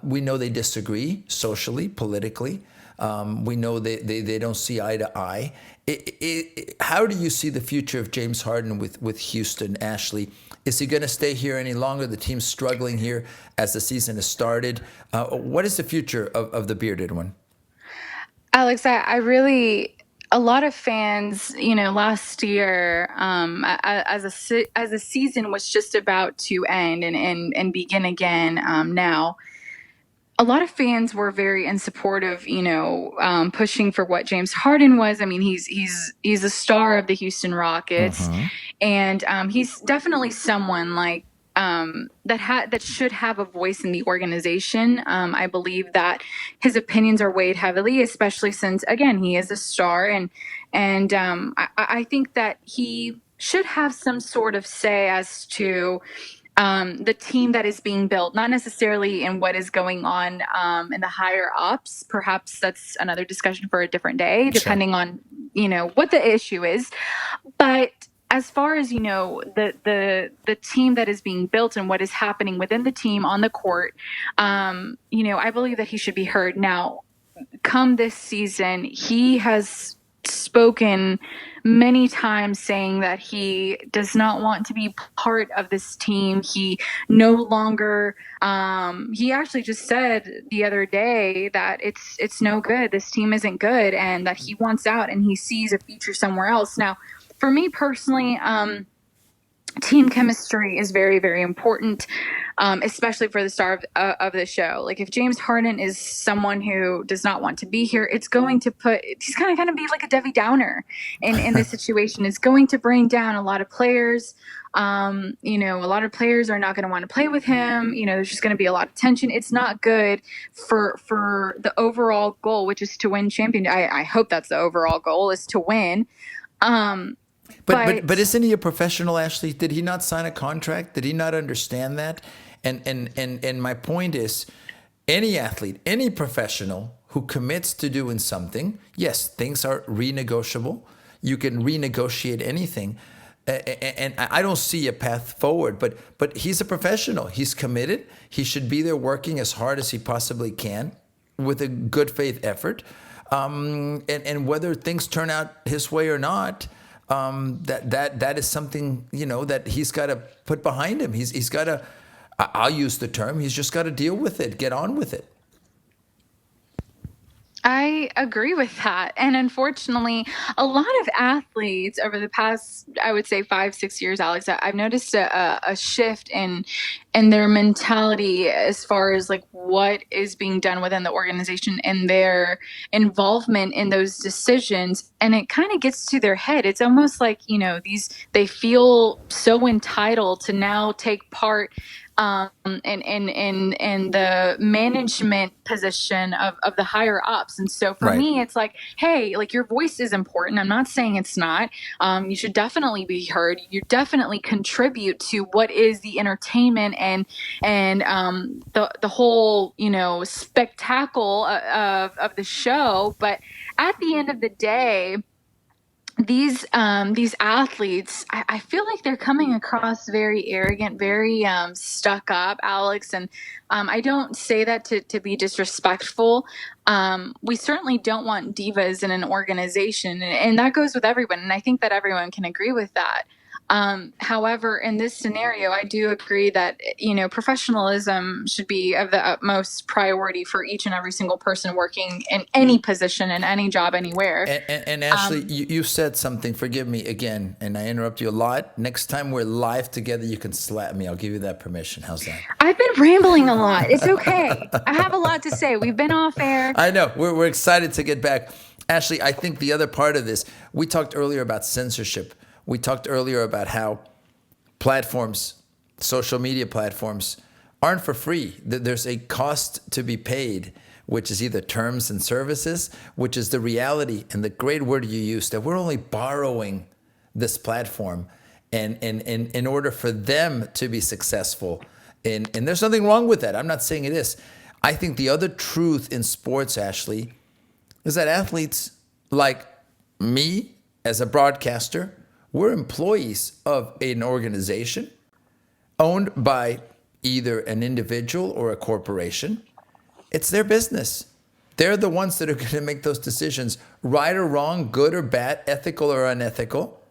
We know they disagree socially, politically. We know they don't see eye to eye. How do you see the future of James Harden with Houston, Ashley? Is he going to stay here any longer? The team's struggling here as the season has started. What is the future of the bearded one? Alex, I really, a lot of fans, last year, as a season was just about to end and begin again, now, a lot of fans were very in support of, pushing for what James Harden was. I mean, he's a star of the Houston Rockets, and he's definitely someone like that should have a voice in the organization. I believe that his opinions are weighed heavily, especially since again he is a star, and I think that he should have some sort of say as to the team that is being built, not necessarily in what is going on in the higher ups. Perhaps that's another discussion for a different day, Sure. depending on what the issue is. But as far as the team that is being built and what is happening within the team on the court, I believe that he should be heard. Now, come this season, he has spoken many times saying that he does not want to be part of this team. He no longer he actually just said the other day that it's no good. This team isn't good, and that he wants out and he sees a future somewhere else. Now, for me personally, team chemistry is very, very important, especially for the star of the show. Like if James Harden is someone who does not want to be here, it's going to he's kind of going to be like a Debbie Downer in this situation. It's going to bring down a lot of players. A lot of players are not going to want to play with him. There's just going to be a lot of tension. It's not good for the overall goal, which is to win champion. I hope that's the overall goal, is to win. Um, But but isn't he a professional, Ashley? Did he not sign a contract? Did he not understand that? And my point is, any athlete, any professional who commits to doing something, yes, things are renegotiable. You can renegotiate anything. And I don't see a path forward, but he's a professional. He's committed. He should be there working as hard as he possibly can with a good faith effort. And whether things turn out his way or not, that is something that he's got to put behind him. He's got to. I'll use the term. He's just got to deal with it. Get on with it. I agree with that. And unfortunately, a lot of athletes over the past, I would say 5, 6 years, Alex, I've noticed a shift in their mentality as far as like what is being done within the organization and their involvement in those decisions. And it kind of gets to their head. It's almost like, they feel so entitled to now take part in the management position of the higher ups. And so for Right. me, it's like, hey, like your voice is important. I'm not saying it's not. You should definitely be heard. You definitely contribute to what is the entertainment and the whole spectacle of the show. But at the end of the day, these athletes, I feel like they're coming across very arrogant, very stuck up, Alex. And I don't say that to be disrespectful. We certainly don't want divas in an organization, and that goes with everyone. And I think that everyone can agree with that. However, in this scenario, I do agree that professionalism should be of the utmost priority for each and every single person working in any position, in any job, anywhere. And Ashley, Um, you said something. Forgive me again, and I interrupt you a lot. Next time we're live together, you can slap me. I'll give you that permission. How's that? I've been rambling a lot. It's okay. I have a lot to say. We've been off air. I know. We're excited to get back. Ashley, I think the other part of this, we talked earlier about censorship. We talked earlier about how platforms, social media platforms, aren't for free. There's a cost to be paid, which is either terms and services, which is the reality and the great word you used, that we're only borrowing this platform and in order for them to be successful. And there's nothing wrong with that. I'm not saying it is. I think the other truth in sports, Ashley, is that athletes like me as a broadcaster, we're employees of an organization owned by either an individual or a corporation. It's their business. They're the ones that are going to make those decisions, right or wrong, good or bad, ethical or unethical.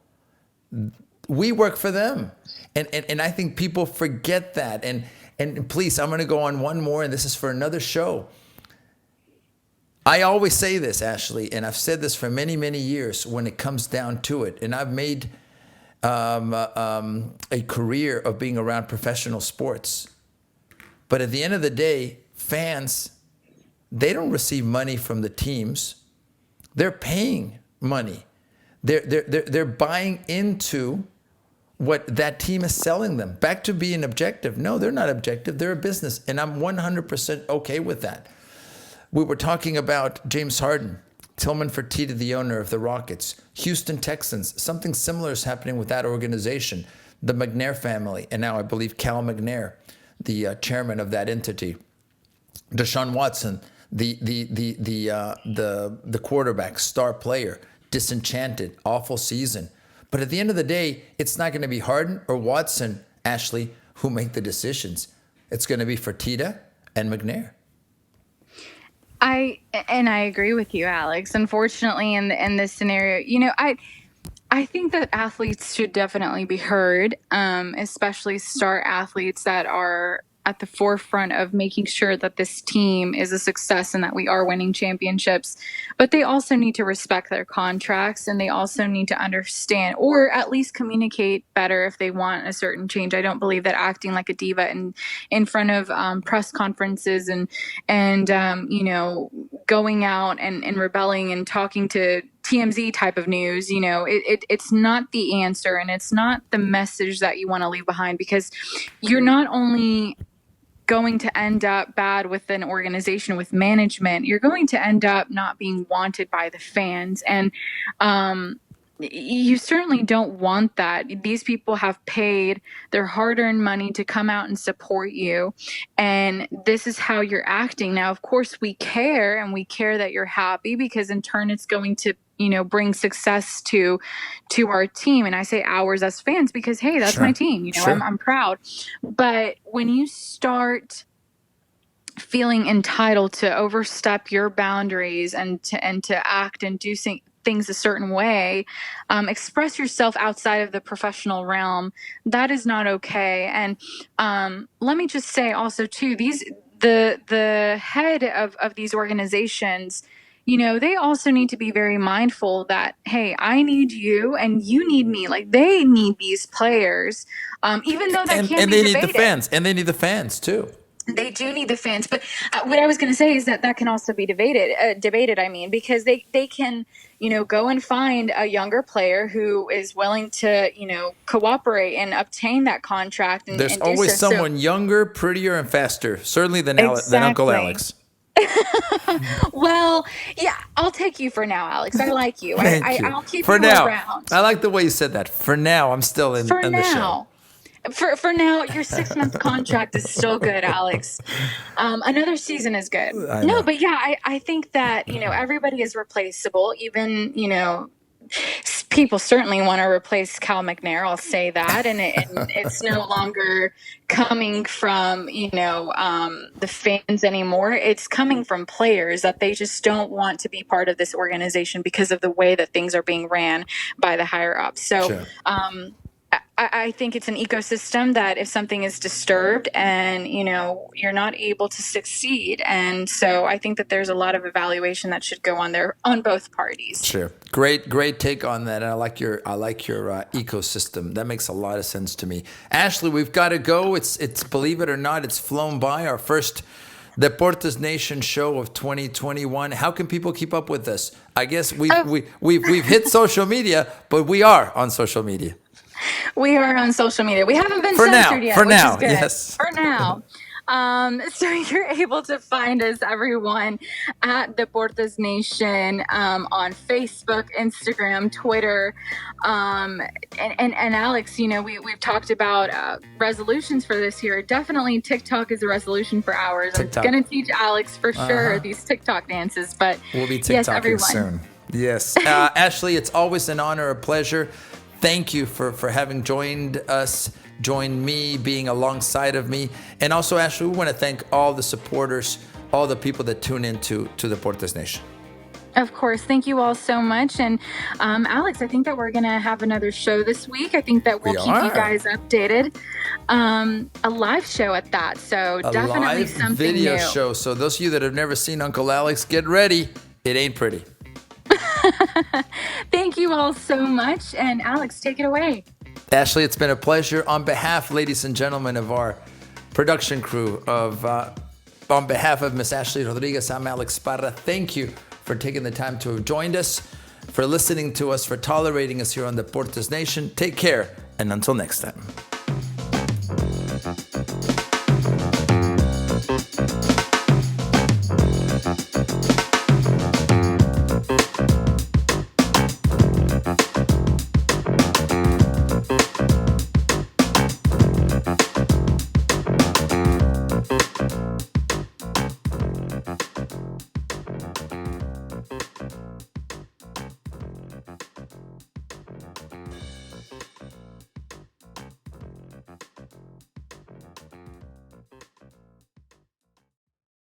We work for them. And I think people forget that. And please, I'm going to go on one more, and this is for another show. I always say this, Ashley, and I've said this for many, many years when it comes down to it. And I've made a career of being around professional sports. But at the end of the day, fans, they don't receive money from the teams. They're paying money. They're buying into what that team is selling them. Back to being objective. No, they're not objective. They're a business. And I'm 100% okay with that. We were talking about James Harden, Tillman Fertitta, the owner of the Rockets, Houston Texans. Something similar is happening with that organization, the McNair family, and now I believe Cal McNair, the chairman of that entity. Deshaun Watson, the quarterback, star player, disenchanted, awful season. But at the end of the day, it's not going to be Harden or Watson, Ashley, who make the decisions. It's going to be Fertitta and McNair. I agree with you, Alex. Unfortunately, in this scenario, I think that athletes should definitely be heard, especially star athletes that are at the forefront of making sure that this team is a success and that we are winning championships. But they also need to respect their contracts, and they also need to understand, or at least communicate better if they want a certain change. I don't believe that acting like a diva in front of press conferences and going out and rebelling and talking to TMZ type of news, it's not the answer, and it's not the message that you want to leave behind, because you're not only going to end up bad with an organization, with management, you're going to end up not being wanted by the fans. And you certainly don't want that. These people have paid their hard-earned money to come out and support you, and this is how you're acting. Now, of course, we care, and we care that you're happy, because in turn it's going to bring success to our team. And I say ours as fans, because hey, that's Sure. my team. Sure. I'm proud. But when you start feeling entitled to overstep your boundaries and to act and do things a certain way, express yourself outside of the professional realm, that is not okay. And let me just say also too, the head of these organizations, they also need to be very mindful that, hey, I need you and you need me. Like, they need these players, even though that can be they debated. need the fans, and they need the fans too. They do need the fans, but what I was going to say is that can also be debated. I mean, because they can, go and find a younger player who is willing to, cooperate and obtain that contract. There's and always do so. someone younger, prettier, and faster, certainly than Uncle Exactly. Alex. Well, yeah, I'll take you for now, Alex. I like you. Thank you. I'll keep for you now. around. I like the way you said that. For now, I'm still in the show. For now, your 6-month contract is still good, Alex. Another season is good. No, but yeah, I think that, everybody is replaceable. Even, people certainly want to replace Cal McNair. I'll say that. And it's no longer coming from, the fans anymore. It's coming from players that they just don't want to be part of this organization because of the way that things are being ran by the higher ups. So, Sure. I think it's an ecosystem that if something is disturbed and, you're not able to succeed. And so I think that there's a lot of evaluation that should go on there on both parties. Sure. Great take on that. And I like your ecosystem. That makes a lot of sense to me. Ashley, we've got to go. It's believe it or not, it's flown by, our first Deportes Nation show of 2021. How can people keep up with us? I guess we've hit social media, but we are on social media. We are on social media. We haven't been For censored now, yet. for which now, is good. yes. For now. So you're able to find us, everyone, at Deportes Nation, on Facebook, Instagram, Twitter. And Alex, we've talked about resolutions for this year. Definitely TikTok is a resolution for ours. TikTok. I'm going to teach Alex for sure these TikTok dances. But we'll be yes, TikToking everyone. soon. Yes. Ashley, it's always an honor, a pleasure. Thank you for having joined me, being alongside of me. And also, Ashley, we want to thank all the supporters, all the people that tune into Deportes Nation. Of course. Thank you all so much. And Alex, I think that we're going to have another show this week. I think that we'll keep you guys updated. A live show at that. So definitely something new. A live video show. So those of you that have never seen Uncle Alex, get ready. It ain't pretty. Thank you all so much. And Alex, take it away. Ashley, it's been a pleasure. On behalf, ladies and gentlemen, of our production crew, on behalf of Miss Ashley Rodriguez, I'm Alex Parra. Thank you for taking the time to have joined us, for listening to us, for tolerating us here on Deportes Nation. Take care, and until next time.